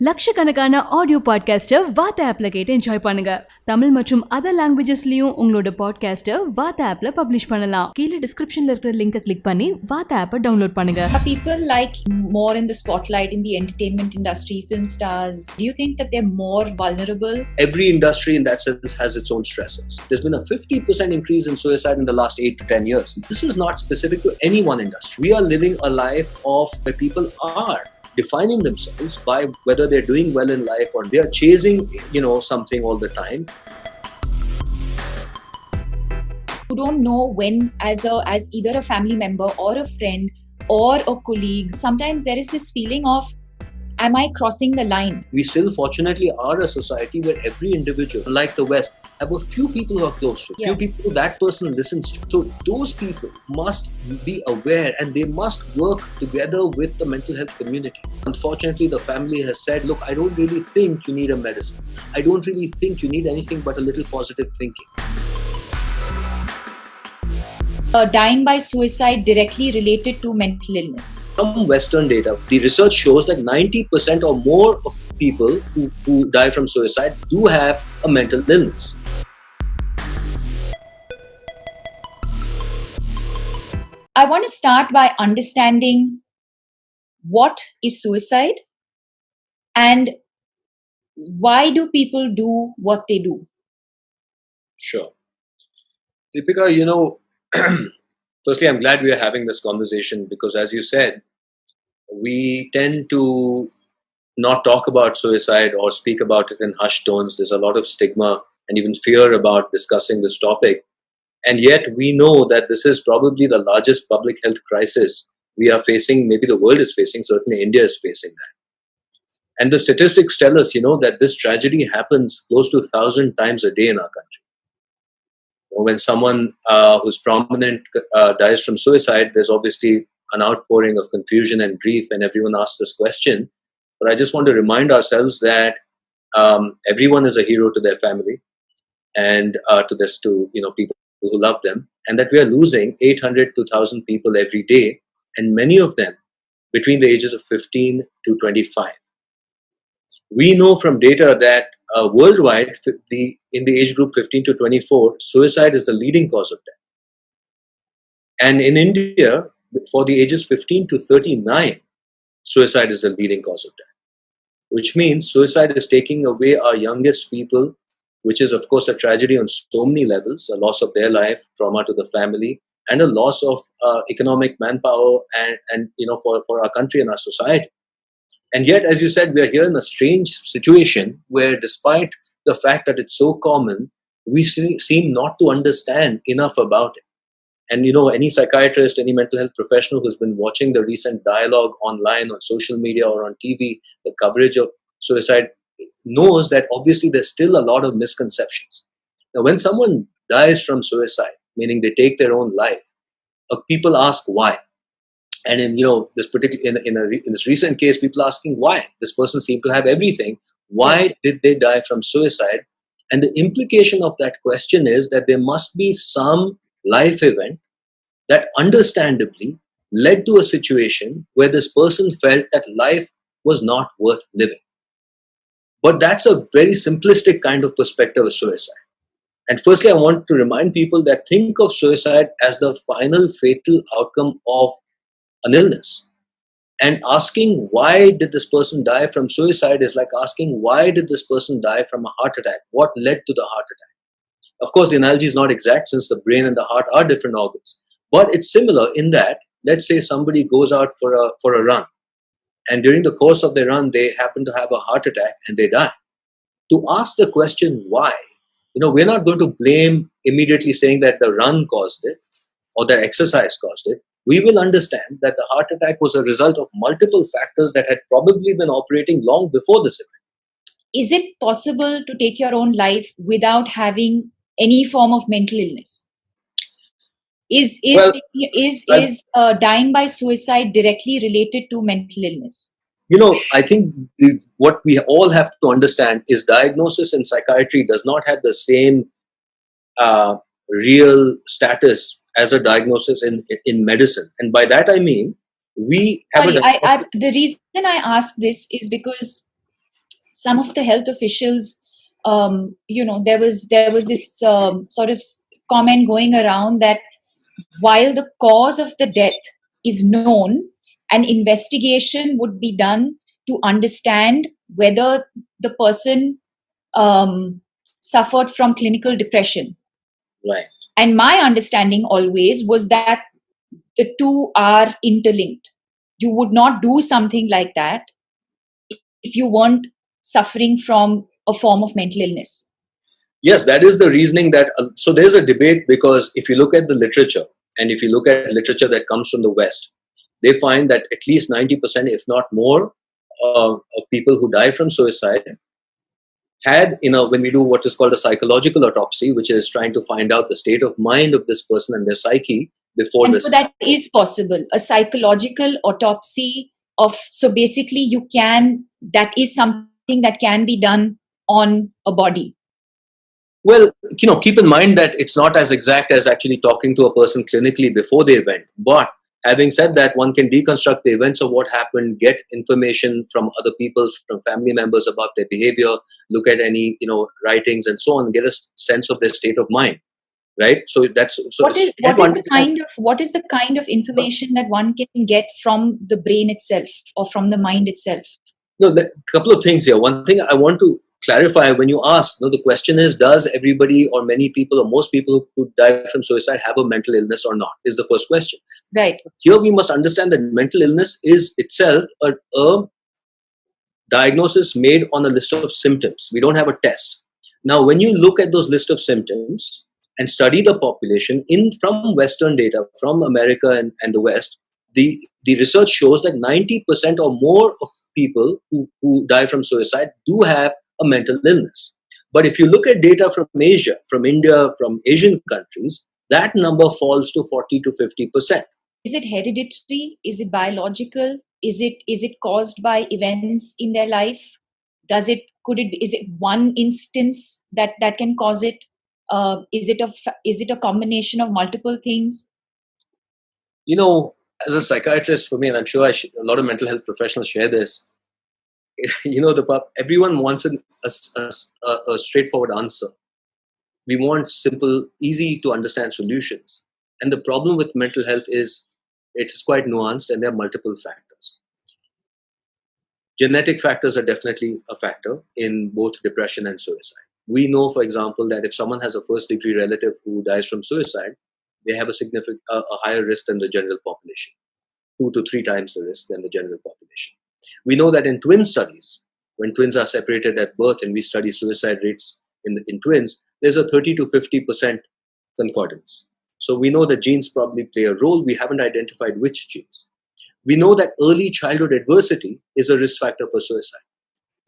லட்சக்கணக்கான ஆடியோ பாட்காஸ்ட்டை வாத்த ஆப்ல கேட்டு என்ஜாய் பண்ணுங்க. தமிழ் மற்றும் அதர் லாங்குவேஜஸ்லயும் உங்களோட பாட்காஸ்ட்டை வாத்த ஆப்ல பப்ளிஷ் பண்ணலாம். கீழே டிஸ்கிரிப்ஷன்ல இருக்கிற லிங்கை கிளிக் பண்ணி வாத்த ஆப்பை டவுன்லோட் பண்ணுங்க. People like more in the spotlight in the entertainment industry, film stars. Do you think that they're more vulnerable? Every industry in that sense has its own stresses. There's been a 50% increase in suicide in the last 8 to 10 years. This is not specific to any one industry. We are living a life of where people are defining themselves by whether they're doing well in life or they are chasing, something all the time. You don't know when, as either a family member or a friend or a colleague, sometimes there is this feeling of, am I crossing the line? We still fortunately are a society where every individual, like the West, have a few people who are close to, few people who that person listens to. So those people must be aware and they must work together with the mental health community. Unfortunately, the family has said, look, I don't really think you need a medicine. I don't really think you need anything but a little positive thinking. Dying by suicide directly related to mental illness. From Western data, the research shows that 90% or more of people who die from suicide do have a mental illness. I want to start by understanding what is suicide and why do people do what they do? Sure. Deepika, firstly, I'm glad we are having this conversation because, as you said, we tend to not talk about suicide or speak about it in hushed tones. There's a lot of stigma and even fear about discussing this topic. And yet we know that this is probably the largest public health crisis we are facing. Maybe the world is facing. Certainly India is facing that. And the statistics tell us, that this tragedy happens close to 1,000 times a day in our country. When someone who's prominent dies from suicide, there's obviously an outpouring of confusion and grief, and everyone asks this question. But I just want to remind ourselves that everyone is a hero to their family and to people who love them, and that we are losing 800 to 1,000 people every day, and many of them between the ages of 15 to 25. We know from data that worldwide, in the age group 15 to 24, suicide is the leading cause of death. And in India, for the ages 15 to 39, suicide is the leading cause of death. Which means suicide is taking away our youngest people, which is, of course, a tragedy on so many levels, a loss of their life, trauma to the family, and a loss of economic manpower and for our country and our society. And yet, as you said, we are here in a strange situation where despite the fact that it's so common, we seem not to understand enough about it. And, any psychiatrist, any mental health professional who's been watching the recent dialogue online, on social media or on TV, the coverage of suicide, knows that obviously there's still a lot of misconceptions. Now, when someone dies from suicide, meaning they take their own life, people ask why. And in this particular in this recent case, people asking why this person seemed to have everything. Why did they die from suicide? And the implication of that question is that there must be some life event that understandably led to a situation where this person felt that life was not worth living. But that's a very simplistic kind of perspective of suicide. And firstly, I want to remind people that think of suicide as the final fatal outcome of an illness. And asking why did this person die from suicide is like asking why did this person die from a heart attack? What led to the heart attack? Of course, the analogy is not exact since the brain and the heart are different organs. But it's similar in that, let's say somebody goes out for a run. And during the course of their run, they happen to have a heart attack and they die. To ask the question why, we're not going to blame immediately saying that the run caused it or that exercise caused it. We will understand that the heart attack was a result of multiple factors that had probably been operating long before this event. Is it possible to take your own life without having any form of mental illness? Is dying by suicide directly related to mental illness? I think what we all have to understand is diagnosis in psychiatry does not have the same real status as a diagnosis in medicine. And by that I mean, we have the reason I ask this is because some of the health officials, there was this sort of comment going around that while the cause of the death is known, an investigation would be done to understand whether the person suffered from clinical depression. Right. And my understanding always was that the two are interlinked. You would not do something like that if you weren't suffering from a form of mental illness. Yes, that is the reasoning that. So there's a debate, because if you look at the literature, and if you look at literature that comes from the West, they find that at least 90%, if not more, of people who die from suicide had, when we do what is called a psychological autopsy, which is trying to find out the state of mind of this person and their psyche before And this. so that is possible. A psychological autopsy so basically that is something that can be done on a body. Well, keep in mind that it's not as exact as actually talking to a person clinically before the event. But having said that, one can deconstruct the events of what happened, get information from other people, from family members about their behavior, look at any, writings and so on, get a sense of their state of mind. Right? So that's what is the kind of information that one can get from the brain itself or from the mind itself? No, a couple of things here. One thing I want to clarify, when you ask, the question is, does everybody or many people or most people who die from suicide have a mental illness or not, is the first question. Right. Here we must understand that mental illness is itself a diagnosis made on a list of symptoms. We don't have a test. Now, when you look at those list of symptoms and study the population from Western data, from America and the West, the research shows that 90% or more of people who die from suicide do have a mental illness. But if you look at data from Asia, from India, from Asian countries, that number falls to 40 to 50%. Is it hereditary? Is it biological? Is it caused by events in their life? Is it one instance that can cause it? Is it a combination of multiple things? As a psychiatrist, for me, and I'm sure a lot of mental health professionals share this, everyone wants a straightforward answer. We want simple, easy to understand solutions. And the problem with mental health is it's quite nuanced, and there are multiple factors. Genetic factors are definitely a factor in both depression and suicide. We know, for example, that if someone has a first-degree relative who dies from suicide, they have a higher risk than the general population, 2 to 3 times the risk than the general population. We know that in twin studies, when twins are separated at birth and we study suicide rates in twins, there's a 30 to 50% concordance. So we know that genes probably play a role. We haven't identified which genes. We know that early childhood adversity is a risk factor for suicide.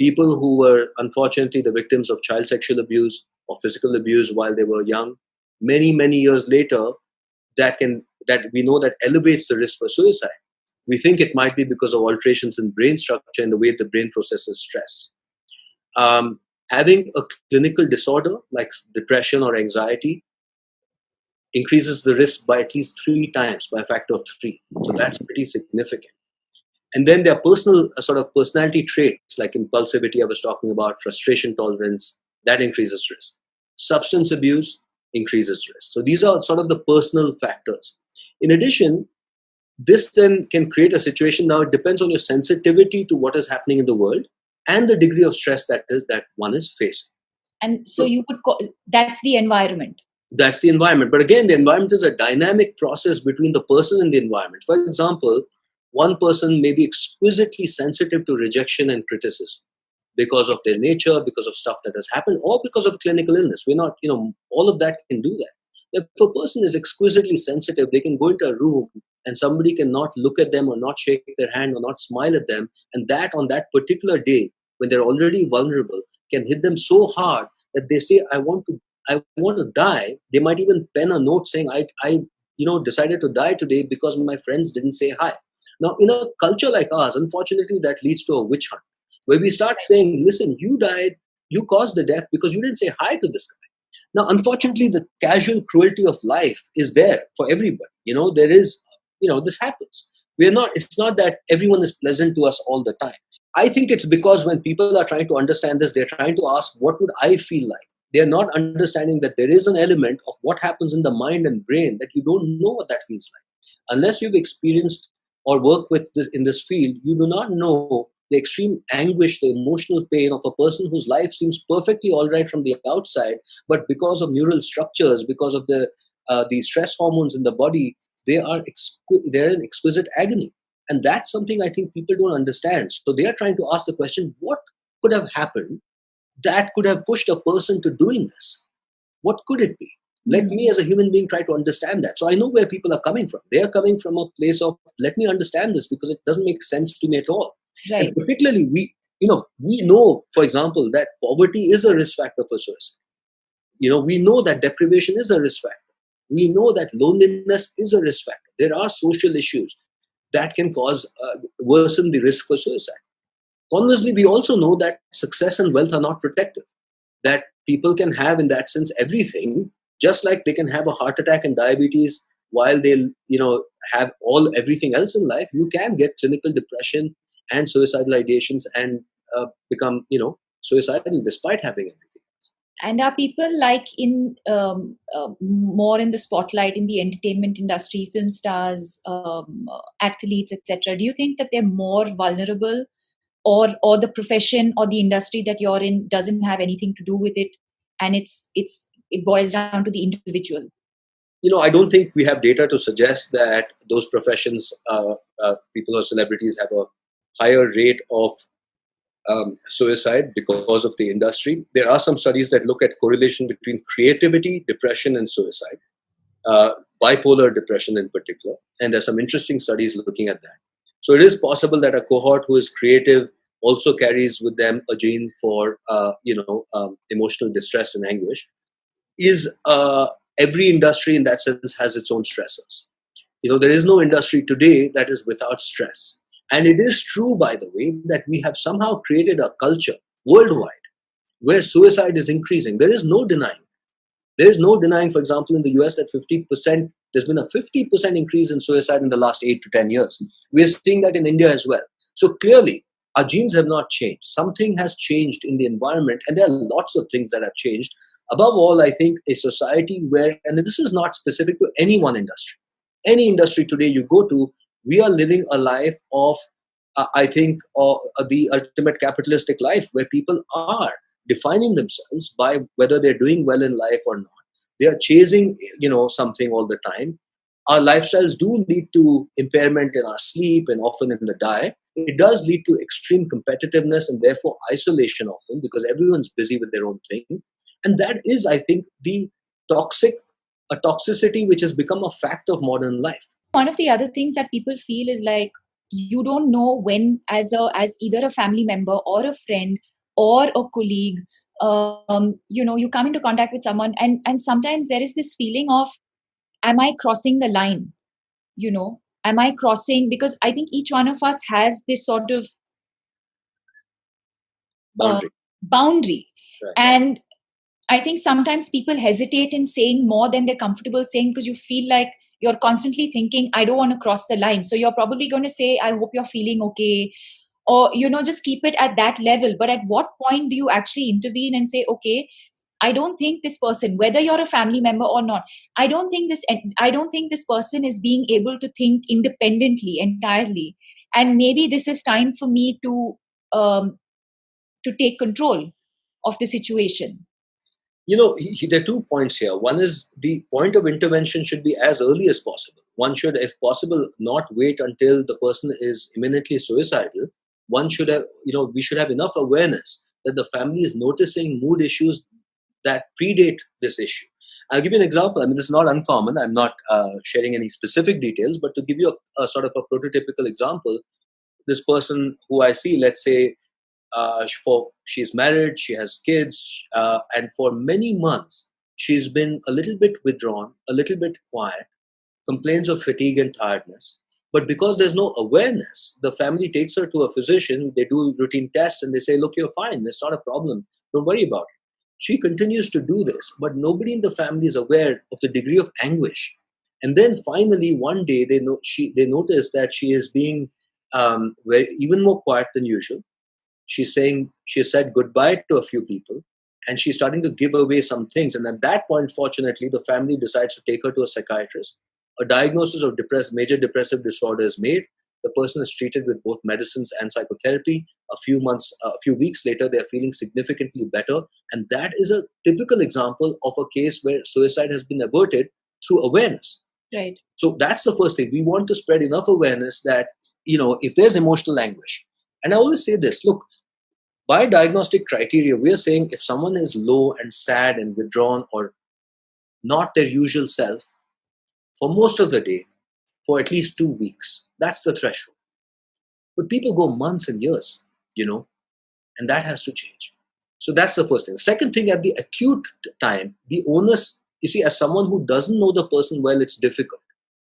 People who were unfortunately the victims of child sexual abuse or physical abuse while they were young, many, many years later, that we know that elevates the risk for suicide. We think it might be because of alterations in brain structure and the way the brain processes stress. Having a clinical disorder like depression or anxiety increases the risk by at least 3 times, by a factor of 3. So that's pretty significant. And then there are personality traits like impulsivity I was talking about, frustration tolerance, that increases risk. Substance abuse increases risk. So these are sort of the personal factors. In addition, this then can create a situation. Now it depends on your sensitivity to what is happening in the world and the degree of stress that one is facing. And so you could that's the environment. That's the environment. But again, the environment is a dynamic process between the person and the environment. For example, one person may be exquisitely sensitive to rejection and criticism because of their nature, because of stuff that has happened, or because of clinical illness. We're not, all of that can do that. If a person is exquisitely sensitive, they can go into a room and somebody can not look at them or not shake their hand or not smile at them. And that on that particular day, when they're already vulnerable, can hit them so hard that they say, I want to die. They might even pen a note saying, I decided to die today because my friends didn't say hi. Now, in a culture like ours, unfortunately, that leads to a witch hunt, where we start saying, listen, you died, you caused the death because you didn't say hi to this guy. Now, unfortunately, the casual cruelty of life is there for everybody. There is, this happens. It's not that everyone is pleasant to us all the time. I think it's because when people are trying to understand this, they're trying to ask, what would I feel like? They're not understanding that there is an element of what happens in the mind and brain that you don't know what that feels like. Unless you've experienced or worked with this in this field, you do not know the extreme anguish, the emotional pain of a person whose life seems perfectly all right from the outside, but because of neural structures, because of the stress hormones in the body, they're in exquisite agony. And that's something I think people don't understand. So they are trying to ask the question, what could have happened that could have pushed a person to doing this? What could it be? Let me as a human being try to understand that. So I know where people are coming from. They are coming from a place of, let me understand this because it doesn't make sense to me at all. Right. And particularly we know, for example, that poverty is a risk factor for suicide. We know that deprivation is a risk factor. We know that loneliness is a risk factor. There are social issues that can worsen the risk for suicide. Conversely, we also know that success and wealth are not protective, that people can have, in that sense, everything, just like they can have a heart attack and diabetes while they have everything else in life. You can get clinical depression and suicidal ideations and become suicidal despite having everything. And are people like in more in the spotlight in the entertainment industry, film stars, athletes, etc.? Do you think that they're more vulnerable, or the profession or the industry that you're in doesn't have anything to do with it, and it boils down to the individual? I don't think we have data to suggest that those professions, people or celebrities, have a higher rate of suicide because of the industry. There are some studies that look at correlation between creativity, depression, and suicide, bipolar depression in particular. And there's some interesting studies looking at that. So it is possible that a cohort who is creative also carries with them a gene for, emotional distress and anguish. Every industry in that sense has its own stressors. There is no industry today that is without stress. And it is true, by the way, that we have somehow created a culture worldwide where suicide is increasing. There is no denying. There is no denying, for example, in the US that 50%, there's been a 50% increase in suicide in the last 8 to 10 years. We are seeing that in India as well. So clearly, our genes have not changed. Something has changed in the environment, and there are lots of things that have changed. Above all, I think a society where, and this is not specific to any one industry, any industry today you go to, we are living a life of, the ultimate capitalistic life where people are defining themselves by whether they're doing well in life or not. They are chasing, something all the time. Our lifestyles do lead to impairment in our sleep and often in the diet. It does lead to extreme competitiveness and therefore isolation often because everyone's busy with their own thing. And that is, I think, the toxicity which has become a fact of modern life. One of the other things that people feel is like, you don't know when, as either a family member or a friend or a colleague, you come into contact with someone, and sometimes there is this feeling of, am I crossing the line? Am I crossing? Because I think each one of us has this sort of boundary. Right. And I think sometimes people hesitate in saying more than they're comfortable saying, because you feel like you're constantly thinking, I don't want to cross the line. So you're probably going to say, I hope you're feeling okay. Or, just keep it at that level. But at what point do you actually intervene and say, okay, I don't think this person, whether you're a family member or not, I don't think this person is being able to think independently entirely. And maybe this is time for me to take control of the situation. There are 2 points here. One is the point of intervention should be as early as possible. One should, if possible, not wait until the person is imminently suicidal. One should have, we should have enough awareness that the family is noticing mood issues that predate this issue. I'll give you an example. I mean, this is not uncommon. I'm not sharing any specific details, but to give you a sort of a prototypical example, this person who I see, let's say, she's married, she has kids, and for many months she's been a little bit withdrawn, a little bit quiet, complains of fatigue and tiredness. But because there's no awareness, the family takes her to a physician, they do routine tests and they say, look, you're fine, it's not a problem, don't worry about it. She continues to do this, but nobody in the family is aware of the degree of anguish. And then finally one day they notice that she is being even more quiet than usual. she's saying she has said goodbye to a few people, and she's starting to give away some things. And at that point, fortunately, the family decides to take her to a psychiatrist. A diagnosis of major depressive disorder is made. The person is treated with both medicines and psychotherapy. A few weeks later, they're feeling significantly better. And that is a typical example of a case where suicide has been averted through awareness. Right. So that's the first thing. We want to spread enough awareness that, if there's emotional anguish, and I always say this, look, by diagnostic criteria, we are saying if someone is low and sad and withdrawn or not their usual self for most of the day, for at least 2 weeks, that's the threshold. But people go months and years, and that has to change. So that's the first thing. Second thing, at the acute time, the onus, you see, as someone who doesn't know the person well, it's difficult.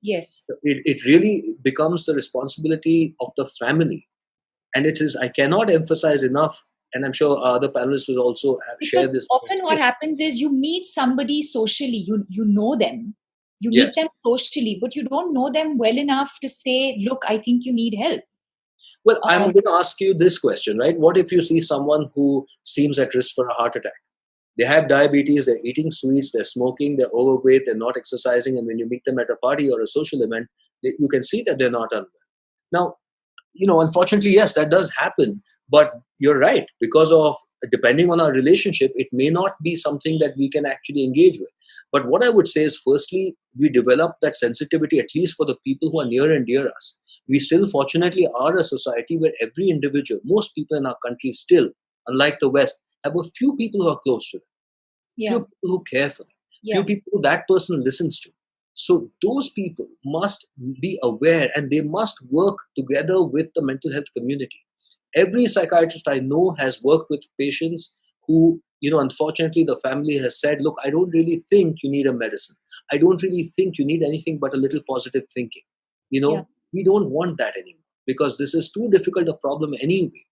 Yes. It really becomes the responsibility of the family. And it is, I cannot emphasize enough, and I'm sure other panelists will also share this. Often what happens is you meet somebody socially, you know them, you Yes. meet them socially, but you don't know them well enough to say, look, I think you need help. Well, I'm going to ask you this question, right? What if you see someone who seems at risk for a heart attack? They have diabetes, they're eating sweets, they're smoking, they're overweight, they're not exercising, and when you meet them at a party or a social event, you can see that they're not unwell. Now, unfortunately, yes, that does happen. But you're right, because of, depending on our relationship, it may not be something that we can actually engage with. But what I would say is, firstly, we develop that sensitivity, at least for the people who are near and dear us. We still, fortunately, are a society where every individual, most people in our country still, unlike the West, have a few people who are close to them, few people who care for them, few people who that person listens to. So those people must be aware, and they must work together with the mental health community. Every psychiatrist I know has worked with patients who, unfortunately, the family has said, look, I don't really think you need a medicine. I don't really think you need anything but a little positive thinking. We don't want that anymore, because this is too difficult a problem anyway.